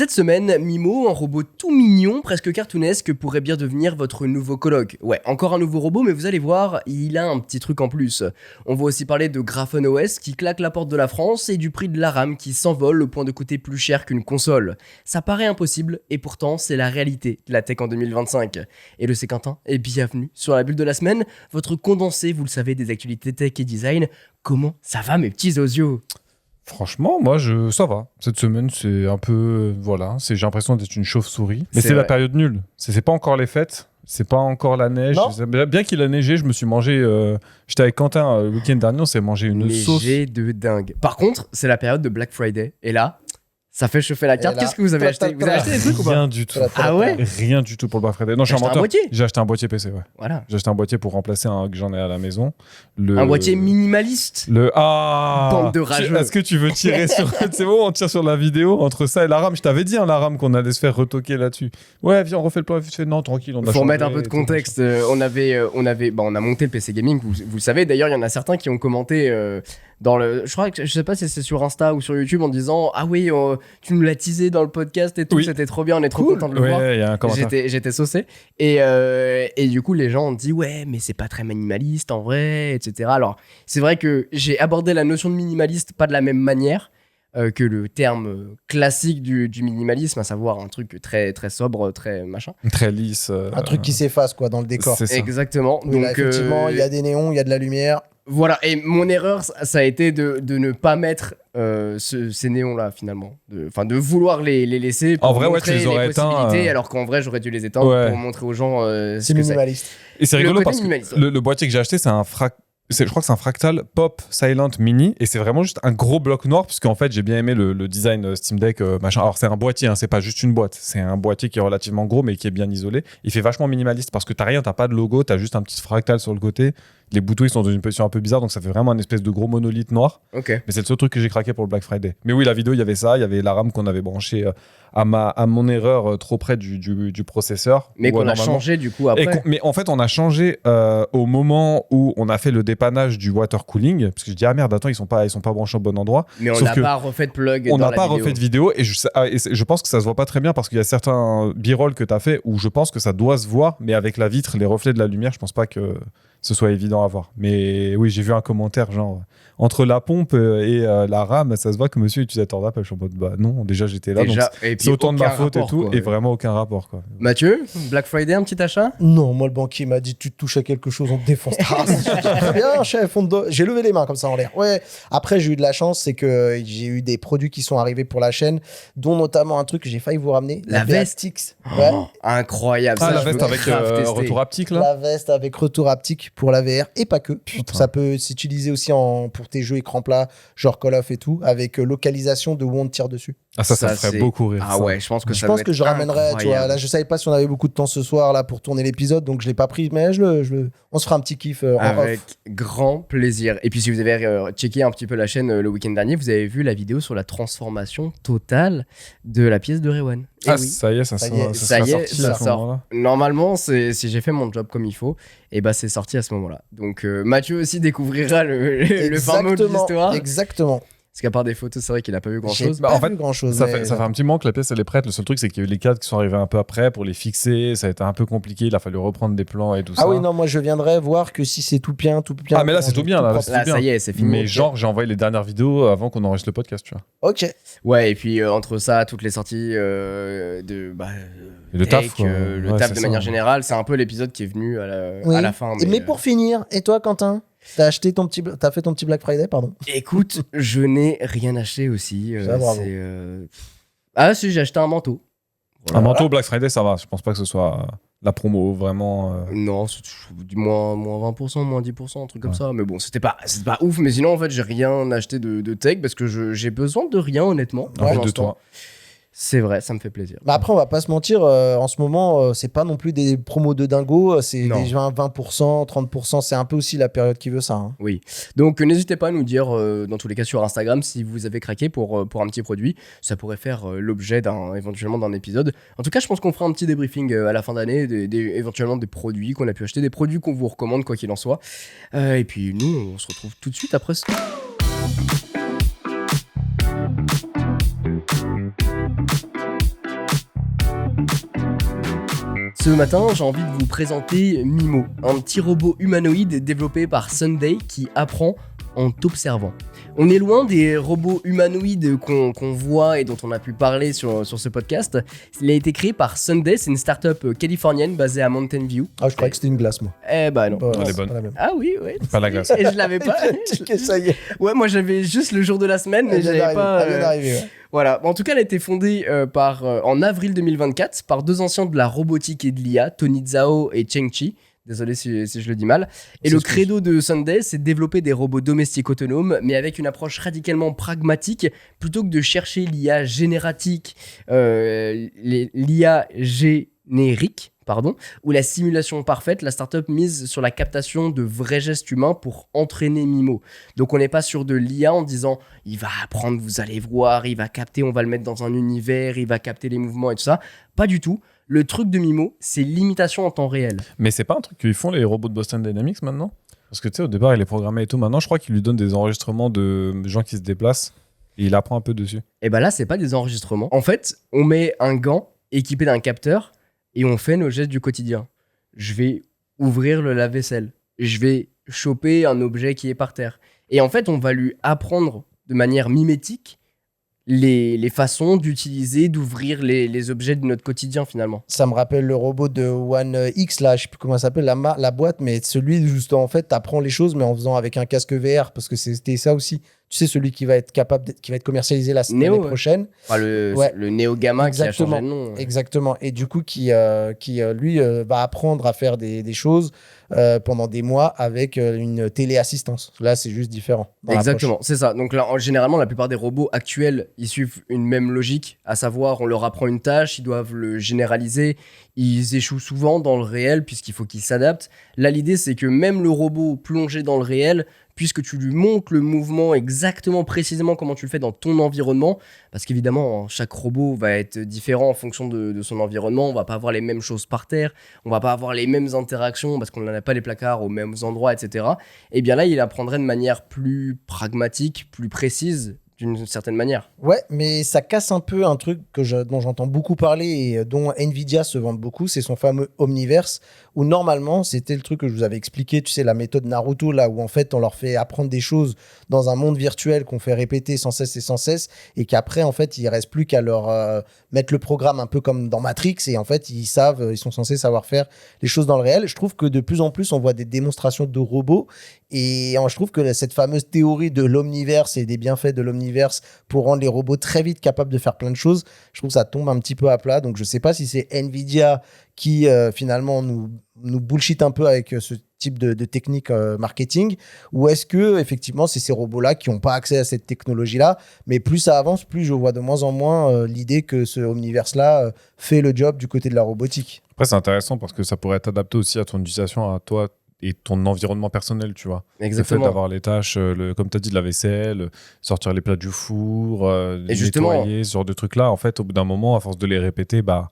Cette semaine, Mimo, un robot tout mignon, presque cartoonesque, pourrait bien devenir votre nouveau coloc. Ouais, encore un nouveau robot, mais vous allez voir, il a un petit truc en plus. On va aussi parler de Graphone OS qui claque la porte de la France et du prix de la RAM qui s'envole au point de coûter plus cher qu'une console. Ça paraît impossible, et pourtant c'est la réalité de la tech en 2025. Et le C'est Quentin, et bienvenue sur la bulle de la semaine, votre condensé, vous le savez, des actualités tech et design. Comment ça va mes petits osios ? Franchement, moi, ça va. Cette semaine, c'est un peu... Voilà, j'ai l'impression d'être une chauve-souris. Mais c'est vrai. la période nulle. C'est pas encore les fêtes. C'est pas encore la neige. Bien qu'il a neigé, je me suis mangé... J'étais avec Quentin le week-end dernier, on s'est mangé une sauce. Léger de dingue. Par contre, c'est la période de Black Friday. Et là, ça fait chauffer la carte. là, Qu'est-ce que vous avez acheté ? Vous avez acheté des trucs ou pas ? Rien du tout. Ah ouais ? Rien du tout pour le Black Friday. Non, je suis un T'as acheté un menteur. boîtier ? J'ai acheté un boîtier PC, ouais. Voilà. J'ai acheté un boîtier pour remplacer un que j'en ai à la maison. Un boîtier minimaliste. Bande de rageux. Est-ce que tu veux tirer sur... C'est bon, on tire sur la vidéo entre ça et la RAM. Je t'avais dit, la RAM, qu'on allait se faire retoquer là-dessus. Ouais, viens, on refait le plan. Non, tranquille, on a Faut changé, remettre un peu de contexte. On a monté le PC Gaming. Vous le savez, d'ailleurs, il y en a certains qui ont commenté je crois que je sais pas si c'est sur Insta ou sur YouTube en disant ah oui, tu nous l'as teasé dans le podcast et tout, Oui. C'était trop bien, on est trop content de le voir. Ouais, il y a un commentaire. J'étais saucé et du coup les gens ont dit ouais mais c'est pas très minimaliste en vrai, etc. Alors c'est vrai que j'ai abordé la notion de minimaliste pas de la même manière que le terme classique du minimalisme, à savoir un truc très très sobre, très machin. Très lisse. Un truc qui s'efface quoi dans le décor. C'est ça. Exactement. Oui, là, effectivement, il y a des néons, il y a de la lumière. Voilà, et mon erreur, ça a été de ne pas mettre ces néons-là, finalement. De vouloir les laisser pour En vrai, ouais, montrer tu les aurais possibilités, éteints, alors qu'en vrai, j'aurais dû les éteindre Ouais. pour montrer aux gens ce C'est que c'est. minimaliste. Et c'est Le rigolo côté parce minimaliste, que le boîtier que j'ai acheté, c'est je crois que c'est un Fractal Pop Silent Mini et c'est vraiment juste un gros bloc noir parce qu'en fait j'ai bien aimé le design Steam Deck machin. Alors c'est un boîtier, hein, c'est pas juste une boîte, c'est un boîtier qui est relativement gros mais qui est bien isolé. Il fait vachement minimaliste parce que t'as pas de logo, t'as juste un petit fractal sur le côté. Les boutons ils sont dans une position un peu bizarre donc ça fait vraiment un espèce de gros monolithe noir. Ok. Mais c'est le seul truc que j'ai craqué pour le Black Friday. Mais oui, la vidéo, il y avait ça, il y avait la RAM qu'on avait branchée à mon erreur trop près du processeur. Mais qu'on a normalement- changé du coup après. mais en fait, on a changé au moment où on a fait le dépannage du water cooling. Parce que je dis, ah merde, attends, ils sont pas branchés au bon endroit. Mais on Sauf n'a que pas refait de plug On dans n'a la pas vidéo. refait de vidéo. Et je pense que ça se voit pas très bien parce qu'il y a certains b-roll que tu as fait où je pense que ça doit se voir. Mais avec la vitre, les reflets de la lumière, je pense pas que ce soit évident à voir. Mais oui, j'ai vu un commentaire genre entre la pompe et la RAM, ça se voit que monsieur est utilisateur d'Apple. Je suis en mode bah non, déjà j'étais là. Donc Et puis c'est autant de ma aucun faute rapport, et tout. quoi. Et vraiment aucun rapport quoi. Mathieu, Black Friday, un petit achat ? Non, moi le banquier m'a dit tu te touches à quelque chose, on te défonce ta race. Très bien, chef, j'ai levé les mains comme ça en l'air. Ouais. Après, j'ai eu de la chance, c'est que j'ai eu des produits qui sont arrivés pour la chaîne, dont notamment un truc que j'ai failli vous ramener, La veste. Beatstix. Ouais. Oh, incroyable. Ah, ça, la je veste veux avec grave tester. retour haptique là. La veste avec retour haptique pour la VR et pas que. Putain. Ça peut s'utiliser aussi pour tes jeux écran plat, genre Call of et tout, avec localisation de où on te tire dessus. Ah ça Ça, ferait c'est- beaucoup rire. Ah ça. ouais, je pense que Je ça pense doit que être je ramènerai, tu vois. incroyable. Là, je savais pas si on avait beaucoup de temps ce soir là pour tourner l'épisode, donc je l'ai pas pris, mais on se fera un petit kiff en Avec off. grand plaisir. Et puis si vous avez checké un petit peu la chaîne le week-end dernier, vous avez vu la vidéo sur la transformation totale de la pièce de Rewan. Et Ah oui, ça y est, ça Ça y sera est, ça sera y est, sorti ça à ce sort. moment-là. Normalement, si j'ai fait mon job comme il faut, et bah c'est sorti à ce moment-là. Donc Mathieu aussi découvrira le fin mot de l'histoire. Exactement. Parce qu'à part des photos, c'est vrai qu'il a pas vu grand J'ai chose. pas Bah, en fait, vu grand chose. Ça fait un petit moment que la pièce elle est prête. Le seul truc c'est qu'il y a eu les cadres qui sont arrivés un peu après pour les fixer. Ça a été un peu compliqué. Il a fallu reprendre des plans et tout ça. Ah oui, non, moi je viendrai voir que si c'est tout bien. Ah, mais là, c'est tout bien, là. propre. Là, bien. ça y est, c'est fini. Mais genre j'ai envoyé les dernières vidéos avant qu'on enregistre le podcast, tu vois. Ok. Ouais, et puis entre ça, toutes les sorties Et le tech, taf, quoi. le Ouais, taf c'est de ça. manière générale, c'est un peu l'épisode qui est venu Oui. à la fin. Mais pour finir, et toi, Quentin, t'as fait ton petit Black Friday, pardon. Écoute, je n'ai rien acheté aussi. Ça, bravo. Ah si, j'ai acheté un manteau. Un manteau Black Friday, ça va. Je pense pas que ce soit la promo vraiment. Non, c'est du moins 20%, moins 10%, un truc comme Ouais. ça. Mais bon, c'était pas ouf. Mais sinon, en fait, j'ai rien acheté de tech parce que j'ai besoin de rien, honnêtement. Un pour peu de l'instant. toi. C'est vrai, ça me fait plaisir. Mais après, on va pas se mentir, en ce moment, c'est pas non plus des promos de dingo, c'est Non. des 20%, 30%, c'est un peu aussi la période qui veut ça. Hein. Oui. Donc, n'hésitez pas à nous dire, dans tous les cas, sur Instagram, si vous avez craqué pour un petit produit. Ça pourrait faire l'objet éventuellement d'un épisode. En tout cas, je pense qu'on fera un petit débriefing à la fin d'année, éventuellement des produits qu'on a pu acheter, des produits qu'on vous recommande, quoi qu'il en soit. Et puis, nous, on se retrouve tout de suite après ça. Ce matin, j'ai envie de vous présenter Mimo, un petit robot humanoïde développé par Sunday qui apprend en t'observant. On est loin des robots humanoïdes qu'on voit et dont on a pu parler sur ce podcast. Il a été créé par Sunday, c'est une start-up californienne basée à Mountain View. Ah, je croyais que c'était une glace, moi. Eh bah non. Elle est bonne. pas la même. Ah oui, ouais. Pas la glace. Et je l'avais pas. Ça y est. Ouais, moi j'avais juste le jour de la semaine, mais Elle vient j'avais d'arriver, pas. elle vient d'arriver, ouais. Voilà. En tout cas, elle a été fondée en avril 2024 par deux anciens de la robotique et de l'IA, Tony Zhao et Cheng Chi. Désolé si je le dis mal. Et le credo de Sunday, c'est de développer des robots domestiques autonomes, mais avec une approche radicalement pragmatique, plutôt que de chercher l'IA génératique, l'IA générique, ou la simulation parfaite. La startup mise sur la captation de vrais gestes humains pour entraîner Mimo. Donc on n'est pas sur de l'IA en disant il va apprendre, vous allez voir, il va capter, on va le mettre dans un univers, il va capter les mouvements et tout ça. Pas du tout. Le truc de Mimo, c'est l'imitation en temps réel. Mais c'est pas un truc qu'ils font les robots de Boston Dynamics maintenant? Parce que tu sais, au départ, il est programmé et tout. Maintenant, je crois qu'ils lui donnent des enregistrements de gens qui se déplacent et il apprend un peu dessus. Et bah là, c'est pas des enregistrements. En fait, on met un gant équipé d'un capteur et on fait nos gestes du quotidien. Je vais ouvrir le lave-vaisselle. Je vais choper un objet qui est par terre. Et en fait, on va lui apprendre de manière mimétique les façons d'utiliser, d'ouvrir les objets de notre quotidien finalement. Ça me rappelle le robot de One X, là, je sais plus comment ça s'appelle, la boîte, mais celui juste en fait, t'apprends les choses, mais en faisant avec un casque VR, parce que c'était ça aussi. Tu sais, celui qui va être qui va être commercialisé l'année prochaine. Enfin, le Neo Gamma qui a changé de nom. Exactement. Et du coup, qui lui, va apprendre à faire des choses pendant des mois avec une téléassistance. Là, c'est juste différent. Exactement, c'est ça. Donc là, généralement, la plupart des robots actuels, ils suivent une même logique, à savoir, on leur apprend une tâche, ils doivent le généraliser, ils échouent souvent dans le réel puisqu'il faut qu'ils s'adaptent. Là, l'idée, c'est que même le robot plongé dans le réel, puisque tu lui montres le mouvement exactement, précisément comment tu le fais dans ton environnement, parce qu'évidemment, chaque robot va être différent en fonction de son environnement, on va pas avoir les mêmes choses par terre, on va pas avoir les mêmes interactions, parce qu'on n'en a pas les placards aux mêmes endroits, etc. Et bien là, il apprendrait de manière plus pragmatique, plus précise, d'une certaine manière. Ouais, mais ça casse un peu un truc dont j'entends beaucoup parler et dont Nvidia se vante beaucoup, c'est son fameux Omniverse, où normalement, c'était le truc que je vous avais expliqué, tu sais, la méthode Naruto, là, où en fait, on leur fait apprendre des choses dans un monde virtuel qu'on fait répéter sans cesse, et qu'après, en fait, il reste plus qu'à leur mettre le programme un peu comme dans Matrix, et en fait, ils sont censés savoir faire les choses dans le réel. Je trouve que de plus en plus, on voit des démonstrations de robots, et je trouve que cette fameuse théorie de l'omniverse et des bienfaits de l'omniverse pour rendre les robots très vite capables de faire plein de choses, je trouve que ça tombe un petit peu à plat. Donc je sais pas si c'est Nvidia qui finalement nous bullshit un peu avec ce type de technique marketing, ou est-ce que effectivement c'est ces robots-là qui n'ont pas accès à cette technologie-là, mais plus ça avance, plus je vois de moins en moins l'idée que ce omniverse-là fait le job du côté de la robotique. Après, c'est intéressant parce que ça pourrait être adapté aussi à ton utilisation, à toi et ton environnement personnel, tu vois. Exactement. Le fait d'avoir les tâches, comme tu as dit, de la vaisselle, sortir les plats du four, et justement, nettoyer, ce genre de trucs-là, en fait, au bout d'un moment, à force de les répéter, bah,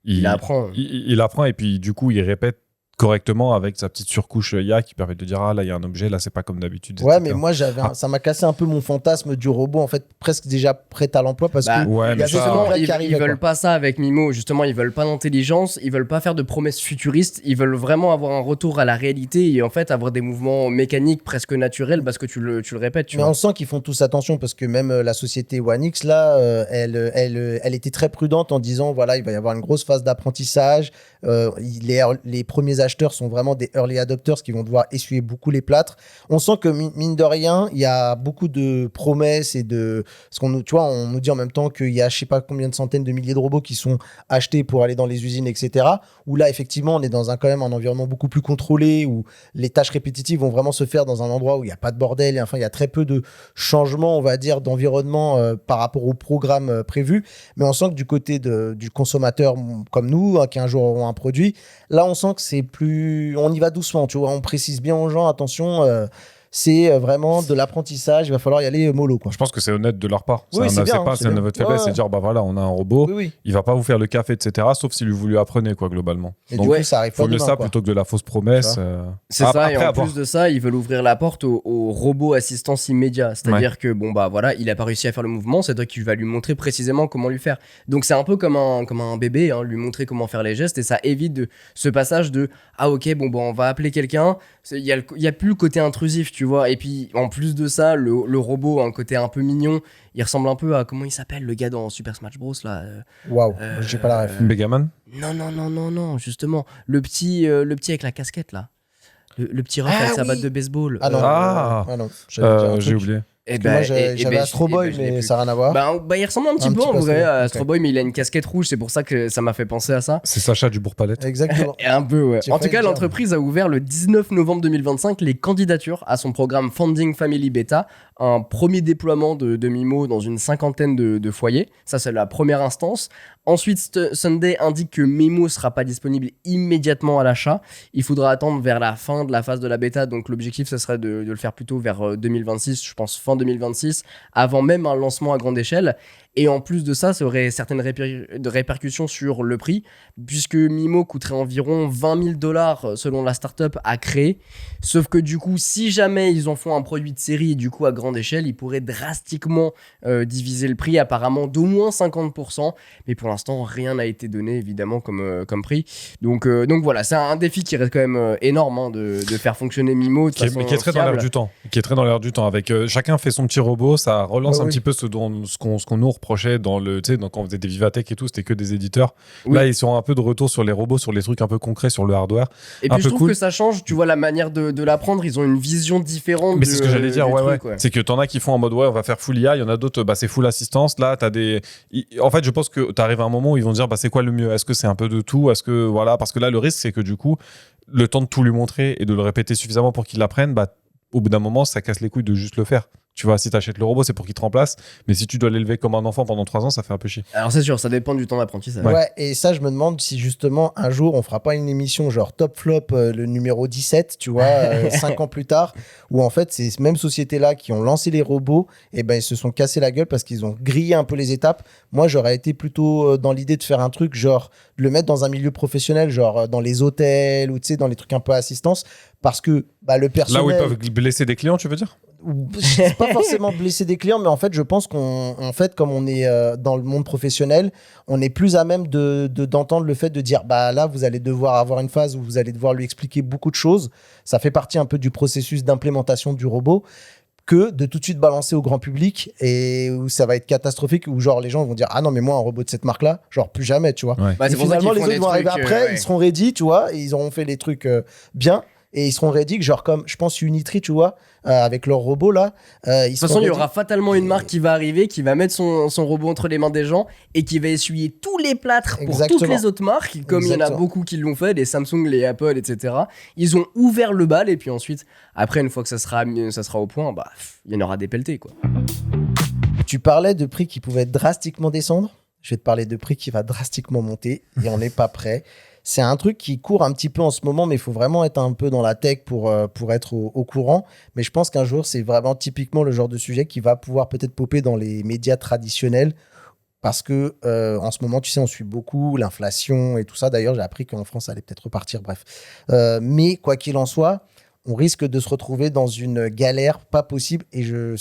il apprend. Il apprend et puis du coup, il répète correctement avec sa petite surcouche IA qui permet de dire ah là il y a un objet, là c'est pas comme d'habitude. Ouais, etc. mais moi ça m'a cassé un peu mon fantasme du robot en fait presque déjà prêt à l'emploi parce que ouais, il y a justement qui ils veulent pas ça avec Mimo, justement ils veulent pas d'intelligence, ils veulent pas faire de promesses futuristes, ils veulent vraiment avoir un retour à la réalité et en fait avoir des mouvements mécaniques presque naturels parce que tu le répètes. Mais on sent qu'ils font tous attention parce que même la société One X là, elle était très prudente en disant voilà il va y avoir une grosse phase d'apprentissage, les premiers acheteurs sont vraiment des early adopters qui vont devoir essuyer beaucoup les plâtres. On sent que mine de rien, il y a beaucoup de promesses et de... Parce qu'on nous dit en même temps qu'il y a je sais pas combien de centaines de milliers de robots qui sont achetés pour aller dans les usines, etc. Où là, effectivement, on est dans quand même un environnement beaucoup plus contrôlé, où les tâches répétitives vont vraiment se faire dans un endroit où il n'y a pas de bordel. Et enfin, il y a très peu de changements, on va dire, d'environnement par rapport au programme prévu. Mais on sent que du côté du consommateur comme nous, qui un jour auront un produit, là, on sent que c'est plus... On y va doucement, tu vois. On précise bien aux gens, attention, c'est vraiment de l'apprentissage. Il va falloir y aller mollo, quoi. Je pense que c'est honnête de leur part. Oui, c'est bien, c'est bien. Votre faiblesse, Ouais. c'est de dire, bah voilà, on a un robot, Oui, oui. il va pas vous faire le café, etc. Sauf si vous lui apprenez, quoi, globalement. Et Donc, du coup, ça arrive pas faut mieux demain, ça quoi. plutôt que de la fausse promesse. C'est ça, et en avoir- plus de ça, ils veulent ouvrir la porte au robot assistance immédiat. C'est-à-dire que, bon, bah voilà, il a pas réussi à faire le mouvement, c'est toi qui vas lui montrer précisément comment lui faire. Donc c'est un peu comme un bébé, hein, lui montrer comment faire les gestes, et ça évite ce passage de ah ok, bon, bah, on va appeler quelqu'un, il y a plus le côté intrusif, tu vois. Et puis en plus de ça, le robot a un côté un peu mignon, il ressemble un peu à, comment il s'appelle, le gars dans Super Smash Bros là. Waouh, j'ai pas la ref. Megaman. Non, justement, le petit avec la casquette là. Le petit ref Ah, avec sa oui. batte de baseball. Ah non, Ah. ah non, j'allais dire un J'ai truc. oublié. Et Parce que moi, j'avais Astro Boy, mais ça n'a rien à voir. Bah, il ressemble un petit Un peu petit en peu vrai à à Astro Astro Boy, mais il a une casquette rouge, c'est pour ça que ça m'a fait penser à ça. C'est Sacha du Bourg-Palette. Exactement. Et un peu, ouais. J'ai En tout failli cas, dire. l'entreprise a ouvert le 19 novembre 2025 les candidatures à son programme Founding Family Beta, un premier déploiement de Mimo dans une cinquantaine de foyers. Ça, c'est la première instance. Ensuite, Sunday indique que Mimo sera pas disponible immédiatement à l'achat. Il faudra attendre vers la fin de la phase de la bêta. Donc, l'objectif, ce serait de le faire plutôt vers 2026, je pense fin 2026, avant même un lancement à grande échelle. Et en plus de ça aurait certaines répercussions sur le prix, puisque Mimo coûterait environ 20 000 $ selon la startup à créer. Sauf que du coup, si jamais ils en font un produit de série, du coup à grande échelle, ils pourraient drastiquement diviser le prix, apparemment d'au moins 50%. Mais pour l'instant, rien n'a été donné évidemment comme prix. Donc voilà, c'est un défi qui reste quand même énorme, hein, de faire fonctionner Mimo de façon Mais qui est très dans l'air fiable. du temps. Qui est très dans l'air du temps. Avec chacun fait son petit robot, ça relance Ouais, un oui. petit peu ce qu'on nous reprochait dans quand on faisait des Vivatech et tout, c'était que des éditeurs. Oui. Là, ils sont un peu de retour sur les robots, sur les trucs un peu concrets, sur le hardware. Et un puis je peu trouve cool. que ça change, tu vois, la manière de l'apprendre, ils ont une vision différente. Mais c'est ce que j'allais dire, du ouais. truc, ouais. C'est que t'en as qui font en mode, ouais, on va faire full IA, il y en a d'autres, bah, c'est full assistance. Là, t'as des. En fait, je pense que t'arrives à un moment où ils vont dire, bah, c'est quoi le mieux? Est-ce que c'est un peu de tout? Est-ce que, voilà, parce que là, le risque, c'est que du coup, le temps de tout lui montrer et de le répéter suffisamment pour qu'il l'apprenne, bah, au bout d'un moment, ça casse les couilles de juste le faire. Tu vois, si t'achètes le robot, c'est pour qu'il te remplace. Mais si tu dois l'élever comme un enfant pendant 3 ans, ça fait un peu chier. Alors c'est sûr, ça dépend du temps d'apprentissage. Ouais. Et ça, je me demande si justement un jour on fera pas une émission genre Top Flop, le numéro 17, tu vois, 5 ans plus tard, où en fait ces mêmes sociétés-là qui ont lancé les robots, et ben ils se sont cassés la gueule parce qu'ils ont grillé un peu les étapes. Moi, j'aurais été plutôt dans l'idée de faire un truc genre de le mettre dans un milieu professionnel, genre dans les hôtels ou tu sais dans les trucs un peu assistance, parce que bah, le personnel. Là où ils peuvent blesser des clients, tu veux dire? C'est pas forcément blesser des clients, mais en fait, je pense qu'en fait, comme on est dans le monde professionnel, on est plus à même d'entendre le fait de dire, bah là, vous allez devoir avoir une phase où vous allez devoir lui expliquer beaucoup de choses. Ça fait partie un peu du processus d'implémentation du robot, que de tout de suite balancer au grand public et où ça va être catastrophique, où genre les gens vont dire, ah non, mais moi, un robot de cette marque-là, genre plus jamais, tu vois. Ouais. Bah, Et c'est pour ça finalement, qu'ils les font autres des vont arriver trucs, après, ouais. ils seront ready, tu vois, et ils auront fait les trucs bien. Et ils seront ready, que genre comme, je pense, Unitree, tu vois, avec leur robot là. De toute façon, il y aura fatalement une marque qui va arriver, qui va mettre son robot entre les mains des gens et qui va essuyer tous les plâtres pour Exactement. toutes les autres marques, comme il y en a Exactement. beaucoup qui l'ont fait, les Samsung, les Apple, etc. Ils ont ouvert le bal et puis ensuite, après, une fois que ça sera au point, bah, il y en aura des pelletés, quoi. Tu parlais de prix qui pouvaient drastiquement descendre. Je vais te parler de prix qui va drastiquement monter et on n'est pas prêt. C'est un truc qui court un petit peu en ce moment, mais il faut vraiment être un peu dans la tech pour être au courant. Mais je pense qu'un jour, c'est vraiment typiquement le genre de sujet qui va pouvoir peut-être popper dans les médias traditionnels. Parce que en ce moment, tu sais, on suit beaucoup l'inflation et tout ça. D'ailleurs, j'ai appris qu'en France, ça allait peut-être repartir. Bref. Mais quoi qu'il en soit, on risque de se retrouver dans une galère pas possible. Et je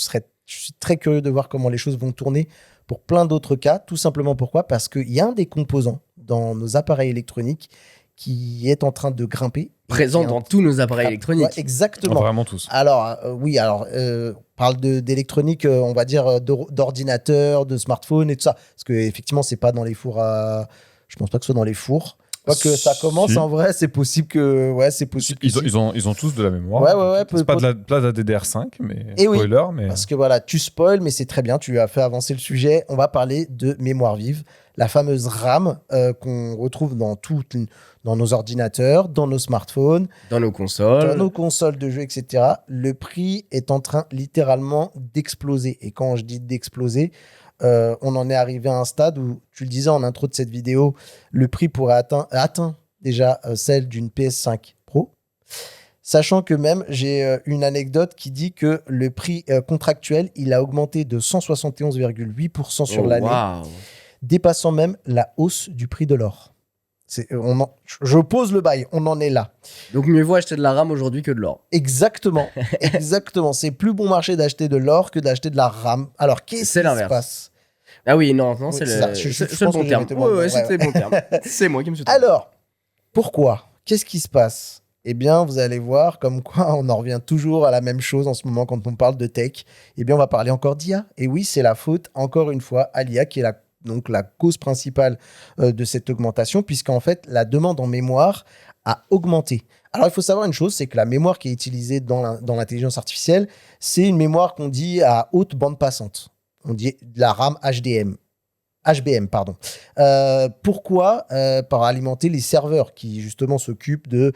suis très curieux de voir comment les choses vont tourner pour plein d'autres cas. Tout simplement pourquoi? Parce qu'il y a un des composants dans nos appareils électroniques qui est en train de grimper. Présent dans tous nos appareils électroniques. Ouais, exactement. Vraiment tous. Alors, oui, on parle d'électronique, on va dire, d'ordinateur, de smartphone et tout ça. Parce qu'effectivement, c'est pas dans les fours à. Je pense pas que ce soit dans les fours. Quoique ça commence, Si. en vrai, c'est possible que. Ouais, c'est possible. que si. Ils ont tous de la mémoire. Ouais, C'est pas de la DDR5, mais Et oui. spoiler, mais. Parce que voilà, tu spoil, mais c'est très bien, tu as fait avancer le sujet. On va parler de mémoire vive, la fameuse RAM qu'on retrouve dans nos ordinateurs, dans nos smartphones, Dans nos consoles. dans nos consoles de jeux, etc. Le prix est en train littéralement d'exploser. Et quand je dis d'exploser, on en est arrivé à un stade où, tu le disais en intro de cette vidéo, le prix pourrait atteindre déjà celle d'une PS5 Pro. Sachant que même, j'ai une anecdote qui dit que le prix contractuel, il a augmenté de 171,8% sur l'année, Waouh. dépassant même la hausse du prix de l'or. Je pose le bail, on en est là. Donc mieux vaut acheter de la RAM aujourd'hui que de l'or. Exactement, exactement. C'est plus bon marché d'acheter de l'or que d'acheter de la RAM. Alors, qu'est-ce C'est qui l'inverse. se passe? Ah oui, non, Oui, c'est c'est ça. le, Je c'est le pense bon que terme. j'avais été bon. Ouais, c'était Ouais. le bon terme. C'est moi qui me suis trompé. Alors, pourquoi? Qu'est-ce qui se passe? Eh bien, vous allez voir comme quoi on en revient toujours à la même chose en ce moment quand on parle de tech. Eh bien, on va parler encore d'IA. Et oui, c'est la faute, encore une fois, à l'IA qui est donc la cause principale de cette augmentation, puisqu'en fait, la demande en mémoire a augmenté. Alors, il faut savoir une chose, c'est que la mémoire qui est utilisée dans l'intelligence artificielle, c'est une mémoire qu'on dit à haute bande passante. On dit de la RAM HBM, pardon. Pourquoi? Par alimenter les serveurs qui, justement, s'occupent de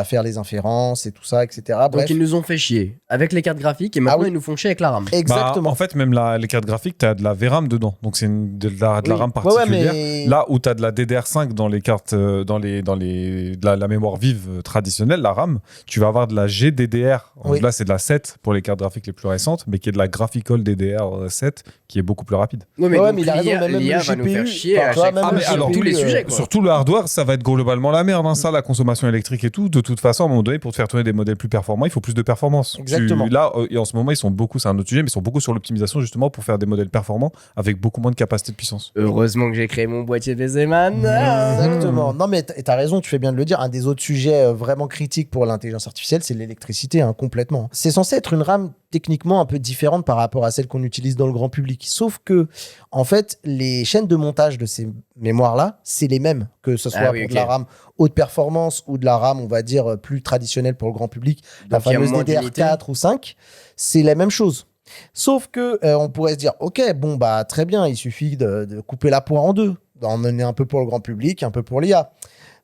faire les inférences et tout ça, etc. Donc Bref, ils nous ont fait chier avec les cartes graphiques et maintenant oui. ils nous font chier avec la RAM. exactement. En fait, même les cartes graphiques, tu as de la VRAM dedans. Donc, c'est de la Oui. RAM Ouais, particulière. mais... Là où tu as de la DDR5 dans les cartes, de la mémoire vive traditionnelle, la RAM, tu vas avoir de la GDDR. Oui. Là, c'est de la 7 pour les cartes graphiques les plus récentes, mais qui est de la Graphical DDR7 qui est beaucoup plus rapide. Ouais, mais Ouais, donc mais il a raison, l'IA même l'IA le va nous faire GPU, chier enfin, à tu vois, chaque même fois le sur GPU, tous les sujets. Quoi. Surtout le hardware, ça va être globalement la merde. Hein. Ça, la consommation électrique et tout, de toute façon, à un moment donné, pour te faire tourner des modèles plus performants, il faut plus de performance. Exactement. Là, et en ce moment, ils sont beaucoup, c'est un autre sujet, mais ils sont beaucoup sur l'optimisation justement pour faire des modèles performants avec beaucoup moins de capacité de puissance. Heureusement que j'ai créé mon boîtier Bezeman. Exactement. Non, mais t'as raison, tu fais bien de le dire. Un des autres sujets vraiment critiques pour l'intelligence artificielle, c'est l'électricité, hein, complètement. C'est censé être une RAM techniquement un peu différente par rapport à celle qu'on utilise dans le grand public. Sauf que, en fait, les chaînes de montage de ces mémoires-là, c'est les mêmes, que ce soit oui, pour de la RAM haute performance ou de la RAM, on va dire, plus traditionnelle pour le grand public, la Donc, il y a fameuse moins d'unités. DDR4 ou 5, c'est la même chose. Sauf que on pourrait se dire, ok, bon, bah très bien, il suffit de couper la poire en deux, d'en mener un peu pour le grand public, un peu pour l'IA.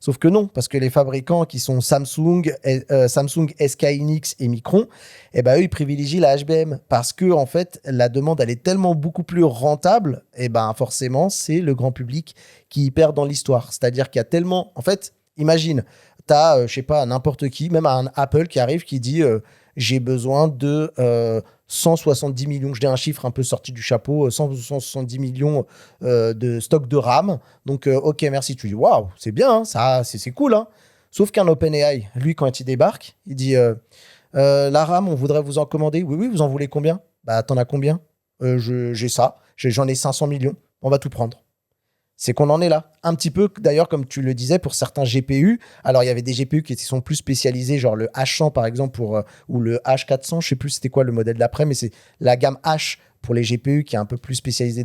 Sauf que non, parce que les fabricants qui sont Samsung, SK Hynix et Micron, eh ben eux, ils privilégient la HBM parce que en fait, la demande, elle est tellement beaucoup plus rentable, et ben forcément, c'est le grand public qui y perd dans l'histoire. C'est-à-dire qu'il y a tellement... En fait, imagine, tu as, je sais pas, n'importe qui, même un Apple qui arrive, qui dit j'ai besoin de 170 millions, je dis un chiffre un peu sorti du chapeau, 170 millions de stock de RAM. Donc, ok, merci. Tu dis, waouh, c'est bien, hein, ça, c'est cool. Hein. Sauf qu'un OpenAI, lui, quand il débarque, il dit, la RAM, on voudrait vous en commander. Oui, vous en voulez combien? Bah, t'en as combien? J'ai ça. J'en ai 500 millions. On va tout prendre. C'est qu'on en est là. Un petit peu, d'ailleurs, comme tu le disais, pour certains GPU. Alors, il y avait des GPU qui sont plus spécialisés, genre le H100, par exemple, ou le H400. Je sais plus c'était quoi le modèle d'après, mais c'est la gamme H pour les GPU qui est un peu plus spécialisée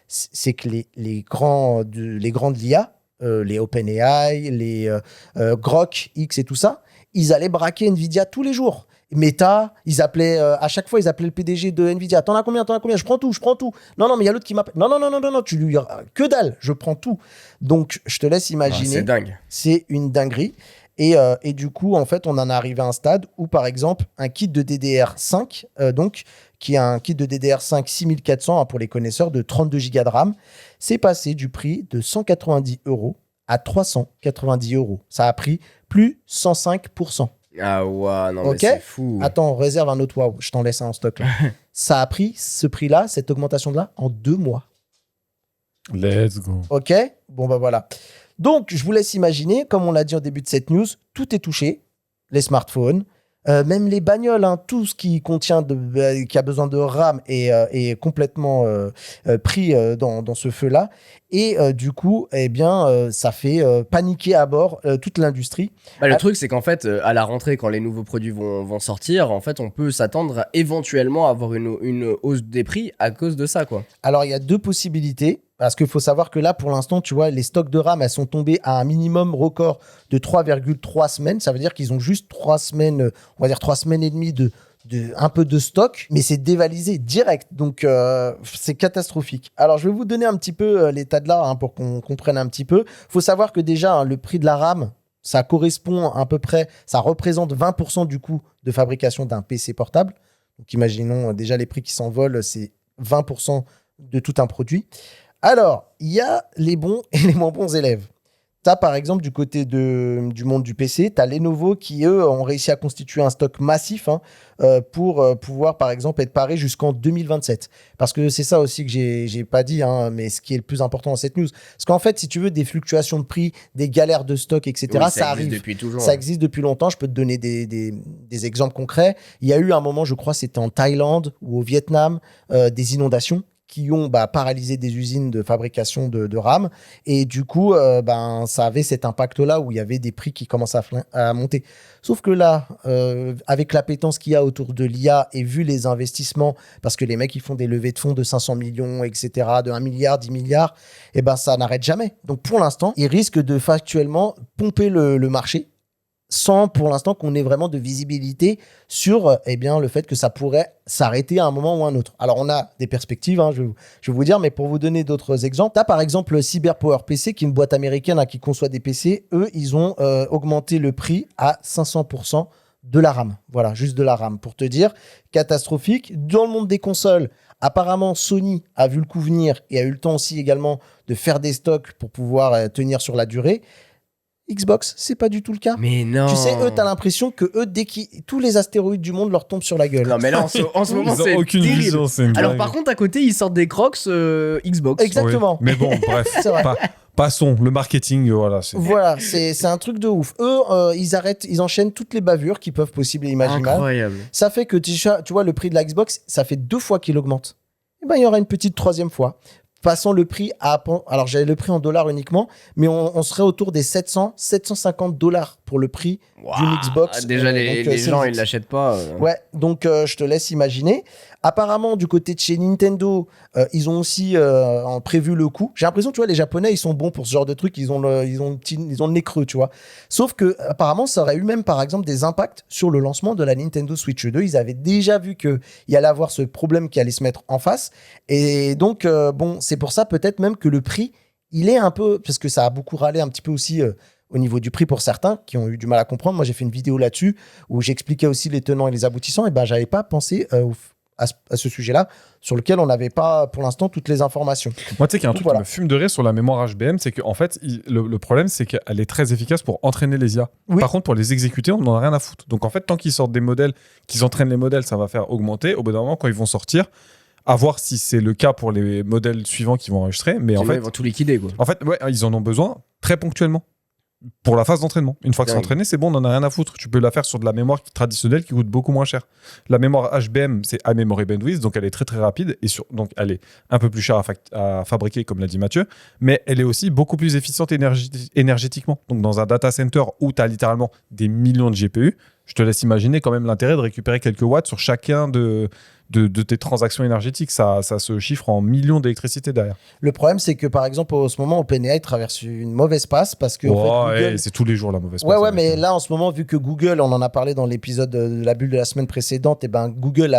c'est que les grands de l'IA, les OpenAI, les Grok X et tout ça, ils allaient braquer Nvidia tous les jours. Meta, ils appelaient à chaque fois, ils appelaient le PDG de Nvidia. T'en as combien? Je prends tout. Non, mais il y a l'autre qui m'appelle. Non, tu lui que dalle, je prends tout. Donc, je te laisse imaginer. C'est dingue. C'est une dinguerie. Et du coup, en fait, on en est arrivé à un stade où, par exemple, un kit de DDR5, qui est un kit de DDR5 6400 pour les connaisseurs de 32 Go de RAM, c'est passé du prix de 190 € à 390 €. Ça a pris plus 105%. Ah ouais, non, mais Ok. c'est fou. Attends, on réserve un autre waouh, je t'en laisse un en stock. Là. Ça a pris ce prix-là, cette augmentation-là, en 2 mois. Let's go. Ok. Bon, bah voilà. Donc, je vous laisse imaginer, comme on l'a dit au début de cette news, tout est touché. Les smartphones, même les bagnoles, hein, tout ce qui contient qui a besoin de RAM est complètement pris dans ce feu-là. Et du coup, eh bien, ça fait paniquer à bord toute l'industrie. Bah, le truc, c'est qu'en fait, à la rentrée, quand les nouveaux produits vont sortir, en fait, on peut s'attendre à éventuellement avoir une hausse des prix à cause de ça, quoi. Alors, il y a deux possibilités. Parce qu'il faut savoir que là, pour l'instant, tu vois, les stocks de RAM, elles sont tombées à un minimum record de 3,3 semaines. Ça veut dire qu'ils ont juste 3 semaines, on va dire 3 semaines et demie de un peu de stock, mais c'est dévalisé direct. Donc, c'est catastrophique. Alors, je vais vous donner un petit peu l'état de l'art pour qu'on comprenne un petit peu. Il faut savoir que déjà, hein, le prix de la RAM, ça correspond à peu près, ça représente 20% du coût de fabrication d'un PC portable. Donc, imaginons déjà les prix qui s'envolent, c'est 20% de tout un produit. Alors, il y a les bons et les moins bons élèves. T'as par exemple du côté du monde du PC, t'as Lenovo qui eux ont réussi à constituer un stock massif pour pouvoir par exemple être paré jusqu'en 2027. Parce que c'est ça aussi que j'ai pas dit, mais ce qui est le plus important dans cette news. Parce qu'en fait, si tu veux des fluctuations de prix, des galères de stock, etc., Oui, ça arrive. Depuis toujours. Ça existe depuis longtemps. Je peux te donner des exemples concrets. Il y a eu un moment, je crois, c'était en Thaïlande ou au Vietnam, des inondations qui ont paralysé des usines de fabrication de RAM. Et du coup, ça avait cet impact-là où il y avait des prix qui commencent à monter. Sauf que là, avec l'appétence qu'il y a autour de l'IA et vu les investissements, parce que les mecs, ils font des levées de fonds de 500 millions, etc., de 1 milliard, 10 milliards, et ça n'arrête jamais. Donc, pour l'instant, ils risquent de factuellement pomper le marché sans pour l'instant qu'on ait vraiment de visibilité sur le fait que ça pourrait s'arrêter à un moment ou un autre. Alors on a des perspectives, je vais vous dire, mais pour vous donner d'autres exemples, tu as par exemple Cyberpower PC, qui est une boîte américaine qui conçoit des PC. Eux, ils ont augmenté le prix à 500% de la RAM. Voilà, juste de la RAM. Pour te dire, catastrophique. Dans le monde des consoles, apparemment, Sony a vu le coup venir et a eu le temps aussi également de faire des stocks pour pouvoir tenir sur la durée. Xbox, c'est pas du tout le cas. Mais non. Tu sais, eux, t'as l'impression que eux, tous les astéroïdes du monde leur tombent sur la gueule. Non, mais là, en ce moment, Ils c'est ont aucune terrible. vision, c'est une Alors, blague. par contre, à côté, ils sortent des Crocs Xbox. Exactement. Oui. Mais bon, bref, C'est vrai. passons. Le marketing, voilà. Voilà, c'est un truc de ouf. Eux, ils enchaînent toutes les bavures qui peuvent possibles et imaginables. Incroyable. Ça fait que, tu vois, le prix de la Xbox, ça fait 2 fois qu'il augmente. Et il y aura une petite 3e fois. Passant le prix à... Alors, j'avais le prix en dollars uniquement, mais on serait autour des 750 $ pour le prix d'une Xbox. Déjà, les gens, ils l'achètent pas. Ouais, donc je te laisse imaginer. Apparemment, du côté de chez Nintendo, ils ont aussi prévu le coup. J'ai l'impression, tu vois, les Japonais, ils sont bons pour ce genre de truc. Ils ont le nez creux, tu vois. Sauf que, apparemment, ça aurait eu même, par exemple, des impacts sur le lancement de la Nintendo Switch 2. Ils avaient déjà vu qu'il y allait avoir ce problème qui allait se mettre en face. Et donc, c'est pour ça peut-être même que le prix, il est un peu... Parce que ça a beaucoup râlé un petit peu aussi... au niveau du prix pour certains qui ont eu du mal à comprendre. Moi, j'ai fait une vidéo là-dessus où j'expliquais aussi les tenants et les aboutissants. Et j'avais pas pensé à ce sujet-là sur lequel on n'avait pas pour l'instant toutes les informations. Moi, tu sais qu'il y a un truc voilà. qui me fume de rire sur la mémoire HBM, c'est qu'en fait, le problème, c'est qu'elle est très efficace pour entraîner les IA. Oui. Par contre, pour les exécuter, on n'en a rien à foutre. Donc, en fait, tant qu'ils sortent des modèles, qu'ils entraînent les modèles, ça va faire augmenter. Au bout d'un moment, quand ils vont sortir, à voir si c'est le cas pour les modèles suivants qui vont enregistrer. Mais en fait, Ils vont tout liquider, quoi. en fait, ouais, ils en ont besoin très ponctuellement. Pour la phase d'entraînement. Une fois que c'est Ouais. entraîné, c'est bon, on n'en a rien à foutre. Tu peux la faire sur de la mémoire traditionnelle qui coûte beaucoup moins cher. La mémoire HBM, c'est High Memory Bandwidth, donc elle est très très rapide et donc elle est un peu plus chère à fabriquer, comme l'a dit Mathieu, mais elle est aussi beaucoup plus efficiente énergétiquement. Donc dans un data center où tu as littéralement des millions de GPU, je te laisse imaginer quand même l'intérêt de récupérer quelques watts sur chacun de tes transactions énergétiques. Ça se chiffre en millions d'électricité derrière. Le problème, c'est que par exemple, en ce moment, OpenAI traverse une mauvaise passe parce que en fait, Google... c'est tous les jours la mauvaise Ouais, passe, mais là, en ce moment, vu que Google, on en a parlé dans l'épisode de la bulle de la semaine précédente, et Google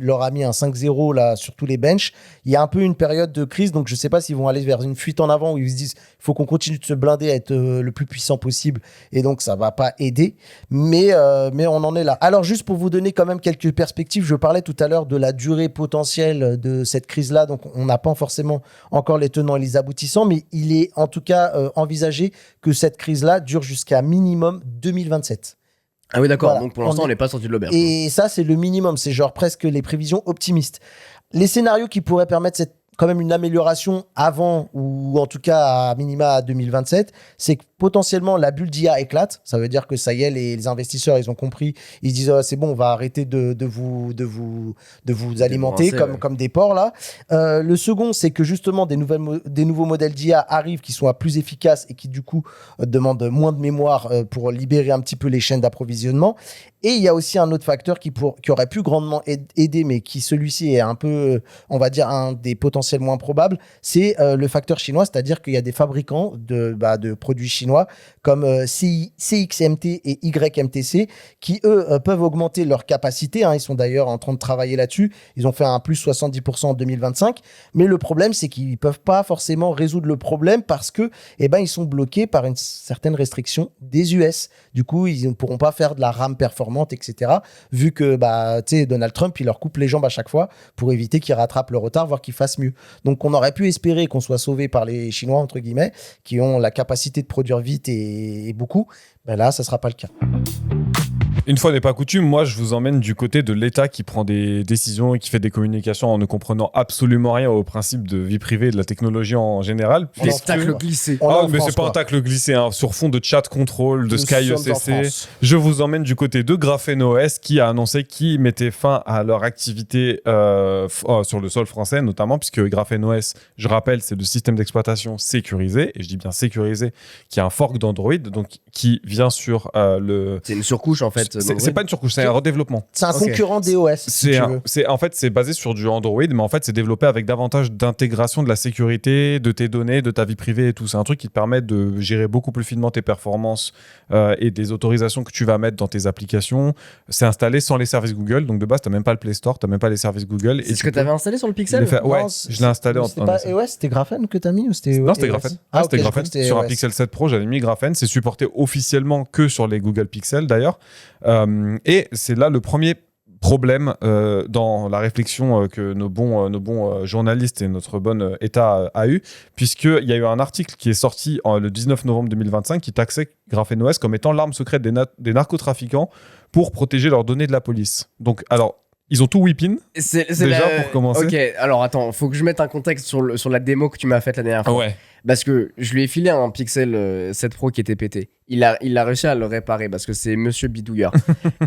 leur a mis un 5-0 là, sur tous les benches. Il y a un peu une période de crise, donc je ne sais pas s'ils vont aller vers une fuite en avant où ils se disent il faut qu'on continue de se blinder à être le plus puissant possible, et donc ça ne va pas aider. Mais on en est là. Alors, juste pour vous donner quand même quelques perspectives, je parlais tout à l'heure de la durée potentielle de cette crise-là, donc on n'a pas forcément encore les tenants et les aboutissants, mais il est en tout cas envisagé que cette crise-là dure jusqu'à minimum 2027. Ah oui, d'accord. Voilà. Donc pour l'instant, on n'est pas sorti de l'auberge. Et ça, c'est le minimum. C'est genre presque les prévisions optimistes. Les scénarios qui pourraient permettre quand même une amélioration avant, ou en tout cas à minima à 2027, c'est que potentiellement la bulle d'IA éclate. Ça veut dire que ça y est, les investisseurs, ils ont compris. Ils se disent c'est bon, on va arrêter de vous alimenter comme des porcs là. Le second, c'est que justement des nouveaux modèles d'IA arrivent qui sont plus efficaces et qui du coup demandent moins de mémoire pour libérer un petit peu les chaînes d'approvisionnement. Et il y a aussi un autre facteur qui aurait pu grandement aider, mais qui celui-ci est un peu, on va dire, un des potentiels moins probables, c'est le facteur chinois, c'est-à-dire qu'il y a des fabricants de produits chinois comme CXMT et YMTC qui, eux, peuvent augmenter leur capacité. Ils sont d'ailleurs en train de travailler là-dessus. Ils ont fait un plus 70% en 2025. Mais le problème, c'est qu'ils ne peuvent pas forcément résoudre le problème parce que, ils sont bloqués par une certaine restriction des US. Du coup, ils ne pourront pas faire de la RAM performante, etc. Vu que Donald Trump, il leur coupe les jambes à chaque fois pour éviter qu'ils rattrapent le retard, voire qu'ils fassent mieux. Donc, on aurait pu espérer qu'on soit sauvé par les Chinois, entre guillemets, qui ont la capacité de produire vite et beaucoup. Ben là, ça sera pas le cas. Une fois n'est pas coutume, moi je vous emmène du côté de l'État qui prend des décisions et qui fait des communications en ne comprenant absolument rien au principe de vie privée et de la technologie en général. Les tacles glissés. Mais c'est pas un tacle glissé, hein, sur fond de chat control, de Sky ECC. Je vous emmène du côté de Graphene OS qui a annoncé qu'ils mettaient fin à leur activité sur le sol français, notamment puisque Graphene OS, je rappelle, c'est le système d'exploitation sécurisé, et je dis bien sécurisé, qui a un fork d'Android, donc qui vient sur le... C'est une surcouche en fait. C'est pas une surcouche, c'est un redéveloppement. C'est un concurrent des OS. En fait, c'est basé sur du Android, mais en fait, c'est développé avec davantage d'intégration de la sécurité, de tes données, de ta vie privée et tout. C'est un truc qui te permet de gérer beaucoup plus finement tes performances et des autorisations que tu vas mettre dans tes applications. C'est installé sans les services Google, donc de base, t'as même pas le Play Store, t'as même pas les services Google. C'est ce que t'avais installé sur le Pixel? Ouais, je l'ai installé C'était pas iOS, c'était Graphene que t'as mis ou c'était Non, c'était Graphene. C'était Graphene. Sur un OS. Pixel 7 Pro, j'avais mis Graphene. C'est supporté officiellement que sur les Google Pixel d'ailleurs. Et c'est là le premier problème dans la réflexion que nos bons journalistes et notre bon État a eu, puisqu'il y a eu un article qui est sorti le 19 novembre 2025 qui taxait Graphene OS comme étant l'arme secrète des narcotrafiquants pour protéger leurs données de la police. Donc, alors, ils ont tout whip-in, déjà pour commencer. Ok, alors attends, faut que je mette un contexte sur la démo que tu m'as faite la dernière fois. Ouais. Parce que je lui ai filé un Pixel 7 Pro qui était pété. Il a réussi à le réparer parce que c'est Monsieur Bidouilleur.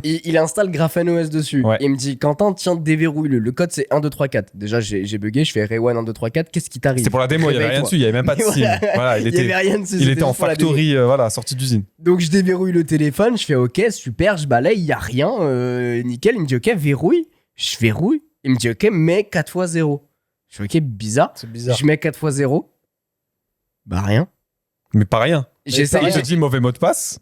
il installe Graphene OS dessus. Ouais. Et il me dit, Quentin, tiens, déverrouille-le. Le code, c'est 1, 2, 3, 4. Déjà, j'ai bugué, je fais Rewan 1, 2, 3, 4. Qu'est-ce qui t'arrive? C'était pour la démo, il n'y avait rien dessus, il n'y avait même pas de signe. Voilà, il y avait rien dessus. il était en factory, sortie d'usine. Donc, je déverrouille le téléphone, je fais OK, super, je balaye, il n'y a rien. Nickel, il me dit OK, verrouille. Je verrouille. Il me dit OK, mets 4x0. Je fais OK, bizarre. C'est bizarre. Je mets 4x0. Bah rien. Mais pas rien. J'essaie. Il te dit mauvais mot de passe.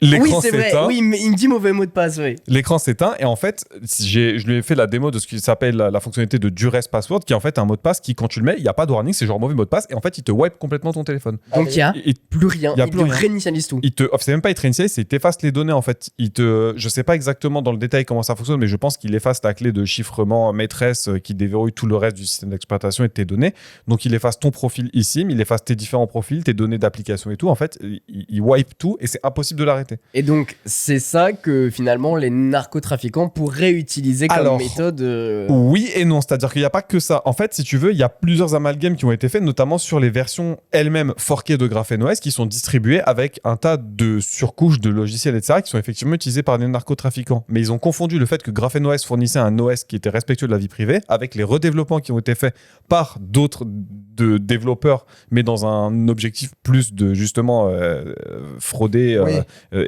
L'écran oui, c'est vrai. s'éteint. Oui, mais il me dit mauvais mot de passe, oui. L'écran s'éteint et en fait, je lui ai fait la démo de ce qui s'appelle la fonctionnalité de Duress Password, qui est en fait un mot de passe qui, quand tu le mets, il n'y a pas de warning, c'est genre mauvais mot de passe et en fait, il te wipe complètement ton téléphone. Donc il y a plus rien. Il y a Il plus te rien. réinitialise tout. C'est même pas il te réinitialise, c'est il t'efface les données en fait. Je sais pas exactement dans le détail comment ça fonctionne, mais je pense qu'il efface ta clé de chiffrement maîtresse qui déverrouille tout le reste du système d'exploitation et de tes données. Donc il efface ton profil eSIM, il efface tes différents profils, tes données d'application et tout. En fait, il wipe tout et c'est impossible de l'arrêter. Et donc c'est ça que finalement les narcotrafiquants pourraient utiliser comme méthode. Oui et non, c'est-à-dire qu'il n'y a pas que ça. En fait, si tu veux, il y a plusieurs amalgames qui ont été faits, notamment sur les versions elles-mêmes forkées de Graphene OS qui sont distribuées avec un tas de surcouches de logiciels, etc., qui sont effectivement utilisés par des narcotrafiquants. Mais ils ont confondu le fait que Graphene OS fournissait un OS qui était respectueux de la vie privée avec les redéveloppements qui ont été faits par d'autres développeurs, mais dans un objectif plus de justement frauder,